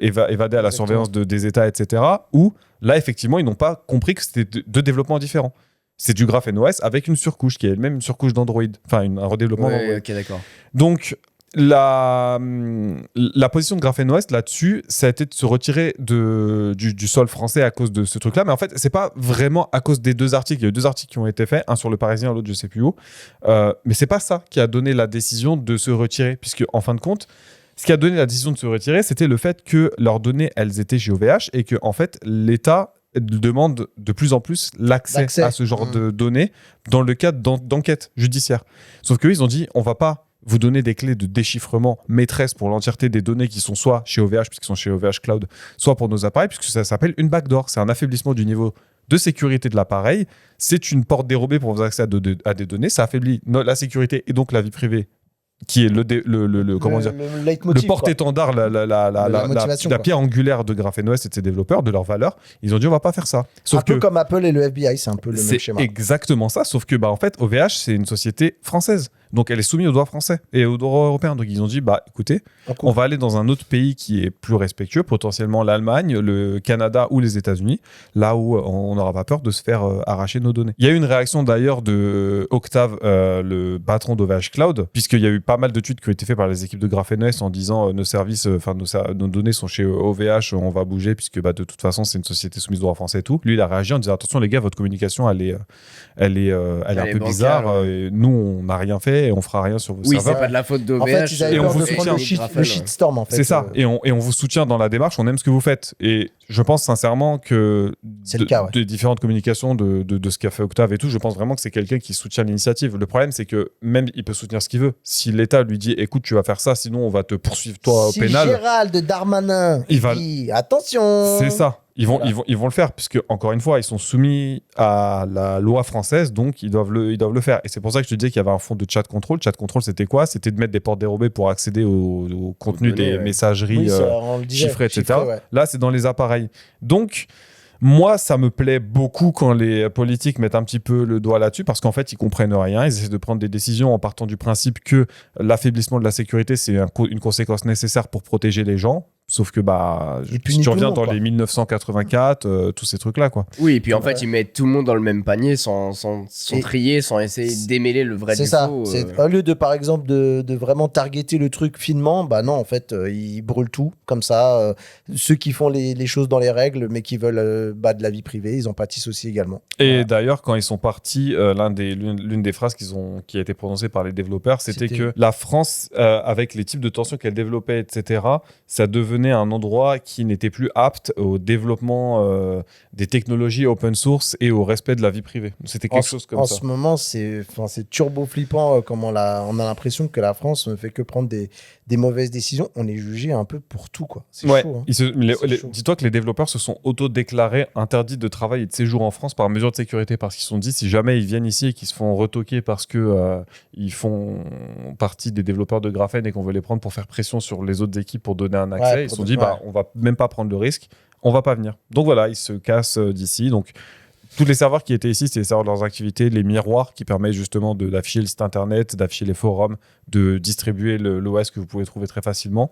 évader à la surveillance des États, etc. Où là, effectivement, ils n'ont pas compris que c'était deux développements différents. C'est du Graphene OS avec une surcouche qui est elle-même une surcouche d'Android. Enfin, un redéveloppement d'Android. Ok, d'accord. Donc, la position de Graphene OS là-dessus, ça a été de se retirer du sol français à cause de ce truc-là. Mais en fait, c'est pas vraiment à cause des deux articles. Il y a eu deux articles qui ont été faits, un sur le Parisien, l'autre je sais plus où. Mais c'est pas ça qui a donné la décision de se retirer, puisque en fin de compte, ce qui a donné la décision de se retirer, c'était le fait que leurs données, elles étaient chez OVH et que en fait, l'État demande de plus en plus l'accès à ce genre de données dans le cadre d'enquêtes judiciaires. Sauf qu'eux, ils ont dit, on va pas vous donner des clés de déchiffrement maîtresse pour l'entièreté des données qui sont soit chez OVH, puisqu'ils sont chez OVH Cloud, soit pour nos appareils, puisque ça s'appelle une backdoor. C'est un affaiblissement du niveau de sécurité de l'appareil. C'est une porte dérobée pour vous accéder à des données. Ça affaiblit la sécurité et donc la vie privée, qui est le porte-étendard, la pierre angulaire de Graphene OS et de ses développeurs, de leurs valeurs. Ils ont dit on va pas faire ça. Sauf peu comme Apple et le FBI, c'est un peu le même schéma. C'est exactement ça, sauf que en fait OVH c'est une société française. Donc elle est soumise au droit français et au droit européen. Donc ils ont dit écoutez, on va aller dans un autre pays qui est plus respectueux, potentiellement l'Allemagne, le Canada ou les États-Unis, là où on n'aura pas peur de se faire arracher nos données. Il y a eu une réaction d'ailleurs de Octave, le patron d'OVH Cloud, puisqu'il y a eu pas mal de tweets qui ont été faits par les équipes de Graphene OS en disant nos services, nos données sont chez OVH, on va bouger puisque de toute façon c'est une société soumise au droit français et tout. Lui il a réagi en disant attention les gars, votre communication elle est un peu bizarre. Nous on n'a rien fait. fait et on fera rien sur vos Oui, c'est serveurs. pas de la faute d'OVH. En fait, ils avaient Et on peur vous de prendre soutient. le shitstorm, en fait. C'est ça, et on vous soutient dans la démarche, on aime ce que vous faites. Et je pense sincèrement que C'est le cas, ouais. des différentes communications de ce qu'a fait Octave et tout, je pense vraiment que c'est quelqu'un qui soutient l'initiative. Le problème, c'est que même il peut soutenir ce qu'il veut. Si l'État lui dit, écoute, tu vas faire ça, sinon on va te poursuivre toi au Si pénal. Gérald Darmanin Il va- dit attention. C'est ça. Ils vont, Voilà. ils vont le faire, puisque, encore une fois, ils sont soumis à la loi française, donc ils doivent le faire. Et c'est pour ça que je te disais qu'il y avait un fonds de chat control. Chat control, c'était quoi? C'était de mettre des portes dérobées pour accéder au contenu données, des ouais. messageries Oui, ça, on le disait, chiffrées, etc. chiffré, ouais. Là, c'est dans les appareils. Donc, moi, ça me plaît beaucoup quand les politiques mettent un petit peu le doigt là-dessus, parce qu'en fait, ils comprennent rien. Ils essaient de prendre des décisions en partant du principe que l'affaiblissement de la sécurité, c'est une conséquence nécessaire pour protéger les gens. Sauf que Il punit si tu tout le reviens monde, dans quoi. les 1984, tous ces trucs-là, quoi. Oui, et puis en fait, Ouais. ils mettent tout le monde dans le même panier sans Et- trier, sans essayer de démêler le vrai C'est du ça. faux. C'est au lieu de par exemple de vraiment targeter le truc finement, bah non en fait ils brûlent tout comme ça. Ceux qui font les choses dans les règles mais qui veulent de la vie privée, ils en pâtissent aussi également. Et Voilà. d'ailleurs, quand ils sont partis, l'une des phrases qui a été prononcée par les développeurs, c'était C'était- que la France, avec les types de tensions qu'elle développait, etc., ça devenait un endroit qui n'était plus apte au développement des technologies open source et au respect de la vie privée. C'était quelque chose comme en ça. ce moment, c'est turbo flippant comme on a l'impression que la France ne fait que prendre des mauvaises décisions. On est jugé un peu pour tout, quoi. C'est Ouais, chaud. Hein. les- chaud. dis-toi que les développeurs se sont auto-déclarés interdits de travail et de séjour en France par mesure de sécurité, parce qu'ils se sont dit, si jamais ils viennent ici et qu'ils se font retoquer parce que ils font partie des développeurs de graphène et qu'on veut les prendre pour faire pression sur les autres équipes pour donner un accès, Ouais, ils se pour sont de- dit, on va même pas prendre le risque, on va pas venir. Donc voilà, ils se cassent d'ici. Donc tous les serveurs qui étaient ici, c'est les serveurs de leurs activités, les miroirs qui permettent justement d'afficher le site internet, d'afficher les forums, de distribuer l'OS que vous pouvez trouver très facilement.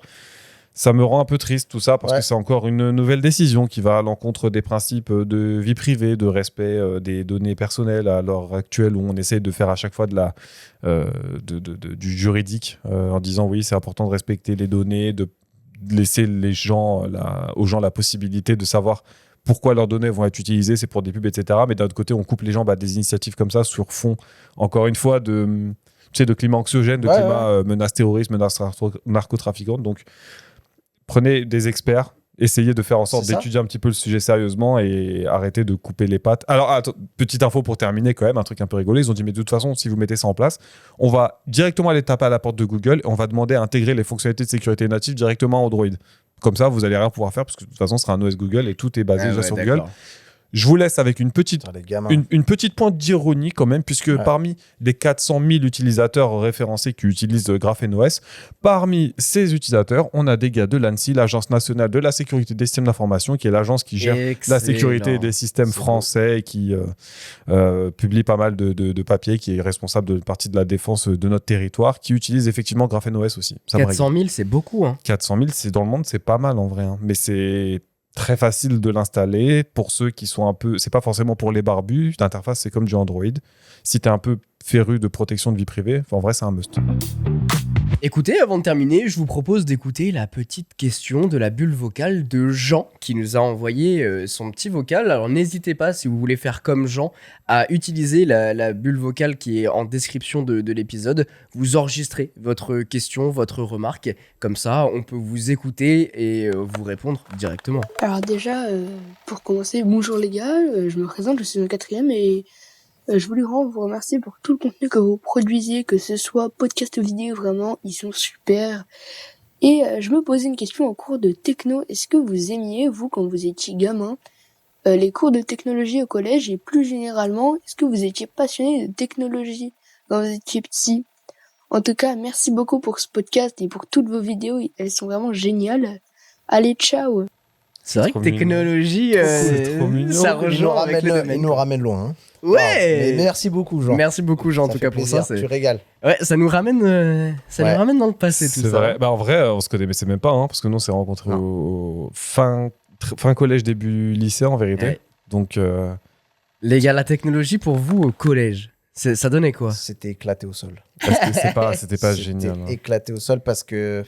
Ça me rend un peu triste tout ça, parce Ouais. que c'est encore une nouvelle décision qui va à l'encontre des principes de vie privée, de respect des données personnelles à l'heure actuelle, où on essaie de faire à chaque fois du juridique en disant oui, c'est important de respecter les données, de laisser aux gens la possibilité de savoir pourquoi leurs données vont être utilisées, c'est pour des pubs, etc. Mais d'un autre côté, on coupe les gens des initiatives comme ça sur fond, encore une fois, de climat anxiogène, de Ouais, climat menace terroriste, menace narcotrafiquante. Donc, prenez des experts, essayez de faire en sorte C'est ça. d'étudier un petit peu le sujet sérieusement et arrêtez de couper les pattes. Alors, attends, petite info pour terminer quand même, un truc un peu rigolo. Ils ont dit, mais de toute façon, si vous mettez ça en place, on va directement aller taper à la porte de Google et on va demander à intégrer les fonctionnalités de sécurité natives directement à Android. Comme ça, vous allez rien pouvoir faire, parce que de toute façon, ce sera un OS Google et tout est basé déjà sur Google. Je vous laisse avec une petite Putain, les gamins. une petite pointe d'ironie quand même, puisque parmi les 400 000 utilisateurs référencés qui utilisent Graphene OS, parmi ces utilisateurs, on a des gars de l'ANSSI, l'Agence nationale de la sécurité des systèmes d'information, qui est l'agence qui gère la sécurité des systèmes français et qui publie pas mal de papiers, qui est responsable de partie de la défense de notre territoire, qui utilise effectivement Graphene OS aussi. Ça me 400 000, c'est beaucoup. Hein. 400 000, c'est dans le monde, c'est pas mal en vrai. Hein. Mais c'est très facile de l'installer. Pour ceux qui sont un peu... C'est pas forcément pour les barbus. L'interface, c'est comme du Android. Si t'es un peu féru de protection de vie privée, en vrai, c'est un must. Écoutez, avant de terminer, je vous propose d'écouter la petite question de la bulle vocale de Jean, qui nous a envoyé son petit vocal. Alors n'hésitez pas, si vous voulez faire comme Jean, à utiliser la bulle vocale qui est en description de l'épisode. Vous enregistrez votre question, votre remarque. Comme ça, on peut vous écouter et vous répondre directement. Alors déjà, pour commencer, bonjour les gars, je me présente, je suis en 4e et je voulais vraiment vous remercier pour tout le contenu que vous produisez, que ce soit podcast ou vidéo, vraiment, ils sont super. Et je me posais une question en cours de techno, est-ce que vous aimiez, vous, quand vous étiez gamin, les cours de technologie au collège et plus généralement, est-ce que vous étiez passionné de technologie quand vous étiez petit? En tout cas, merci beaucoup pour ce podcast et pour toutes vos vidéos, elles sont vraiment géniales. Allez, ciao! C'est vrai que trop mignon. technologie, C'est trop mignon. ça Il nous rejoint avec le ramène, domaine. il nous ramène loin. Hein. Ouais. Mais merci beaucoup, Jean. Merci beaucoup Jean en Ça tout fait cas pour plaisir, ça. Tu régales. Ouais, ça nous ramène, Ouais. nous ramène dans le passé tout C'est ça. vrai. En vrai, on se connaissait même pas, hein, parce que nous, on s'est rencontrés Non. au fin collège, début lycée, en vérité. Ouais. Donc, Les gars, la technologie pour vous au collège, ça donnait quoi? C'était éclaté au sol. parce que c'était pas génial. Hein. Éclaté au sol parce que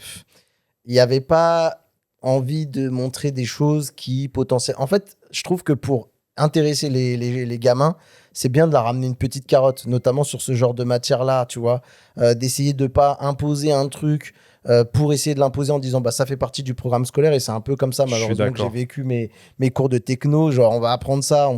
il n'y avait pas envie de montrer des choses qui potentiellement. En fait, je trouve que pour intéresser les gamins, c'est bien de leur ramener une petite carotte, notamment sur ce genre de matière-là, tu vois. D'essayer de pas imposer un truc pour essayer de l'imposer en disant ça fait partie du programme scolaire, et c'est un peu comme ça malheureusement que j'ai vécu mes cours de techno, genre on va apprendre ça,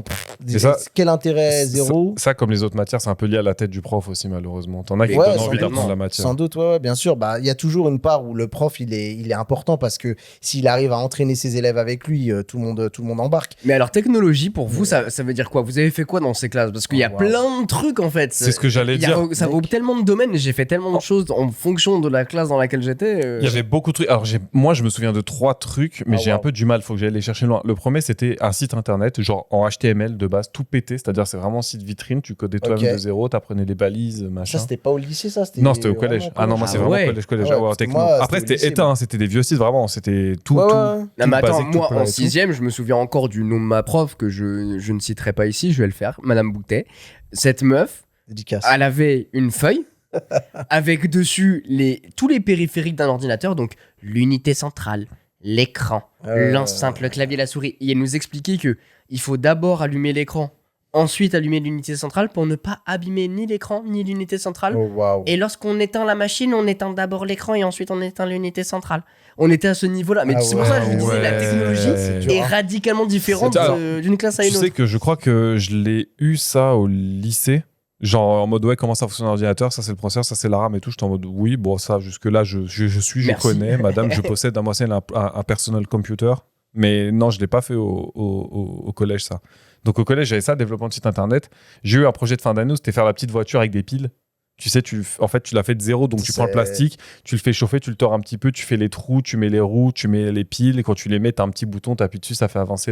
quel intérêt? Zéro. Ça, comme les autres matières, c'est un peu lié à la tête du prof aussi malheureusement. T'en as qui donnent envie d'apprendre la matière. Sans doute, ouais, bien sûr. Il y a toujours une part où le prof il est important, parce que s'il arrive à entraîner ses élèves avec lui, tout le monde embarque. Mais alors technologie pour vous, ça veut dire quoi? Vous avez fait quoi dans ces classes? Parce qu'il y a plein de trucs en fait. C'est ce que j'allais dire. Ça vaut tellement de domaines, j'ai fait tellement de choses en fonction de la classe dans laquelle j'étais. Il y avait beaucoup de trucs. Alors moi je me souviens de 3 trucs, mais j'ai un peu du mal, faut que j'aille les chercher loin. Le premier, c'était un site internet, genre en HTML de base, tout pété, c'est-à-dire c'est vraiment un site vitrine, tu codais toi-même de zéro, t'apprenais les balises, machin. Ça c'était pas au lycée, ça? Non, c'était au collège. Ah non, moi c'est vraiment collège. Techno. Après c'était éteint, c'était des vieux sites, vraiment, c'était tout. Non mais attends, moi en 6ème, je me souviens encore du nom de ma prof que je ne citerai pas ici, je vais le faire, Madame Boutet. Cette meuf, elle avait une feuille avec dessus tous les périphériques d'un ordinateur, donc l'unité centrale, l'écran, l'enceinte, le clavier, la souris. Et elle nous expliquait que il faut d'abord allumer l'écran, ensuite allumer l'unité centrale pour ne pas abîmer ni l'écran ni l'unité centrale. Et lorsqu'on éteint la machine, on éteint d'abord l'écran et ensuite on éteint l'unité centrale. On était à ce niveau-là. Mais c'est pour ça que je vous disais, la technologie est radicalement différente d'une classe à une autre. Tu sais que je crois que je l'ai eu ça au lycée. Genre en mode comment ça fonctionne l'ordinateur, ça c'est le processeur, ça c'est la RAM et tout. J'étais en mode oui, bon ça jusque là je connais, madame, je possède dans moi c'est un personal computer, mais non je l'ai pas fait au collège ça. Donc au collège j'avais ça, développement de site internet. J'ai eu un projet de fin d'année où c'était faire la petite voiture avec des piles. Tu sais, en fait, tu l'as fait de zéro, donc tu prends le plastique, tu le fais chauffer, tu le tords un petit peu, tu fais les trous, tu mets les roues, tu mets les piles, et quand tu les mets, tu as un petit bouton, tu appuies dessus, ça fait avancer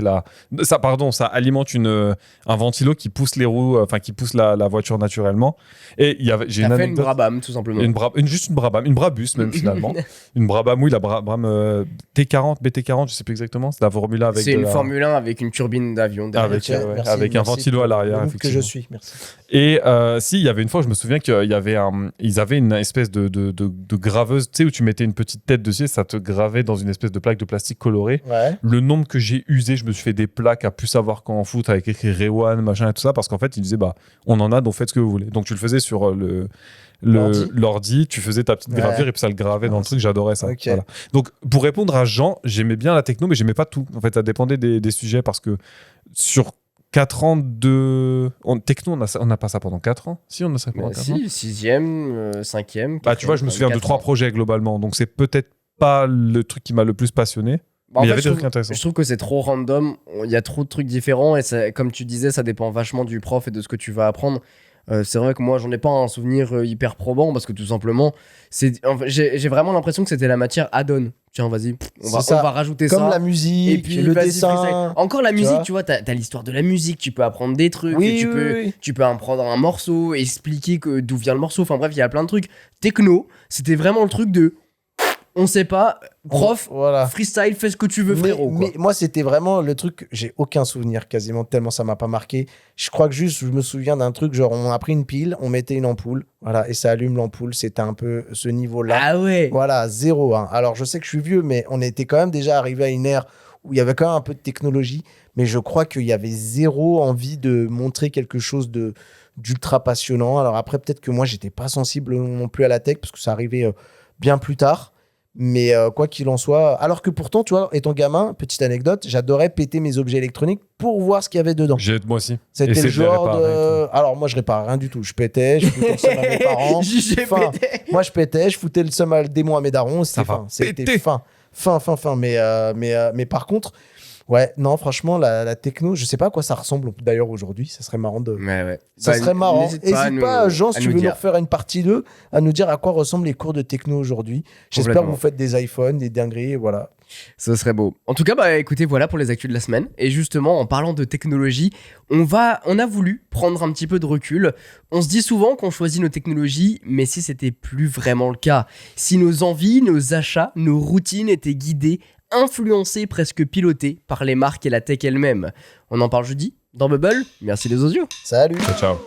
ça alimente un ventilo qui pousse les roues, enfin qui pousse la voiture naturellement. Et j'ai une anecdote. Une Brabham, tout simplement. Juste une Brabham, une Brabus même finalement. Une Brabham, oui, la Brabham T40, BT40, je sais plus exactement, c'est la Formule 1 avec c'est une Formule 1 avec une turbine d'avion derrière. Avec un ventilo à l'arrière, effectivement. Que je suis, merci. Et il y avait une fois, je me souviens ils avaient une espèce de graveuse, tu sais, où tu mettais une petite tête dessus et ça te gravait dans une espèce de plaque de plastique colorée. Le nombre que j'ai usé, je me suis fait des plaques à plus savoir quand en foot avec écrit Rewan, machin et tout ça, parce qu'en fait, ils disaient, on en a, donc faites ce que vous voulez. Donc tu le faisais sur l'ordi, tu faisais ta petite gravure et puis ça le gravait dans le truc, j'adorais ça. Voilà. Donc pour répondre à Jean, j'aimais bien la techno, mais j'aimais pas tout. En fait, ça dépendait des sujets, parce que sur 4 ans de... Techno, on n'a pas ça pendant 4 ans. Si, on a ça pendant 4 ans. 6ème, 5ème. Tu vois, je me souviens de 3 projets globalement. Donc, c'est peut-être pas le truc qui m'a le plus passionné. Mais il y avait des trucs intéressants. Je trouve que c'est trop random. Il y a trop de trucs différents. Et comme tu disais, ça dépend vachement du prof et de ce que tu vas apprendre. C'est vrai que moi, j'en ai pas un souvenir hyper probant, parce que tout simplement, j'ai vraiment l'impression que c'était la matière add-on. Tiens, vas-y, on va rajouter comme ça. Comme la musique, et puis le dessin. Encore la musique, tu vois, t'as l'histoire de la musique, tu peux apprendre des trucs, tu peux apprendre un morceau, expliquer d'où vient le morceau. Enfin bref, il y a plein de trucs. Techno, c'était vraiment le truc de... On sait pas, prof, freestyle, fais ce que tu veux, frérot. Mais moi, c'était vraiment le truc, j'ai aucun souvenir quasiment, tellement ça m'a pas marqué. Je crois que juste, je me souviens d'un truc, genre on a pris une pile, on mettait une ampoule, voilà, et ça allume l'ampoule, c'était un peu ce niveau-là. Ah ouais. Voilà, 0. Alors je sais que je suis vieux, mais on était quand même déjà arrivé à une ère où il y avait quand même un peu de technologie, mais je crois qu'il y avait 0 envie de montrer quelque chose d'ultra passionnant. Alors après, peut-être que moi, j'étais pas sensible non plus à la tech, parce que ça arrivait bien plus tard. Mais quoi qu'il en soit, alors que pourtant, tu vois, étant gamin, petite anecdote, j'adorais péter mes objets électroniques pour voir ce qu'il y avait dedans. Moi aussi. C'était le genre de... Alors moi, je réparais rien du tout. Je pétais, je foutais le seum à mes parents. Moi, je pétais, je foutais le seum à démon à mes darons. C'était fin. Mais par contre... Ouais, non, franchement, la techno, je sais pas à quoi ça ressemble d'ailleurs aujourd'hui. Ça serait marrant de. Ouais. Ça serait marrant. N'hésite pas, Jean, si tu veux nous refaire une partie 2, à nous dire à quoi ressemblent les cours de techno aujourd'hui. J'espère que vous faites des iPhones, des dingueries, et voilà. Ce serait beau. En tout cas, écoutez, voilà pour les actus de la semaine. Et justement, en parlant de technologie, on a voulu prendre un petit peu de recul. On se dit souvent qu'on choisit nos technologies, mais si c'était plus vraiment le cas, si nos envies, nos achats, nos routines étaient guidées, influencés, presque pilotés par les marques et la tech elle-même. On en parle jeudi dans Bubble. Merci les osios. Salut. Ciao.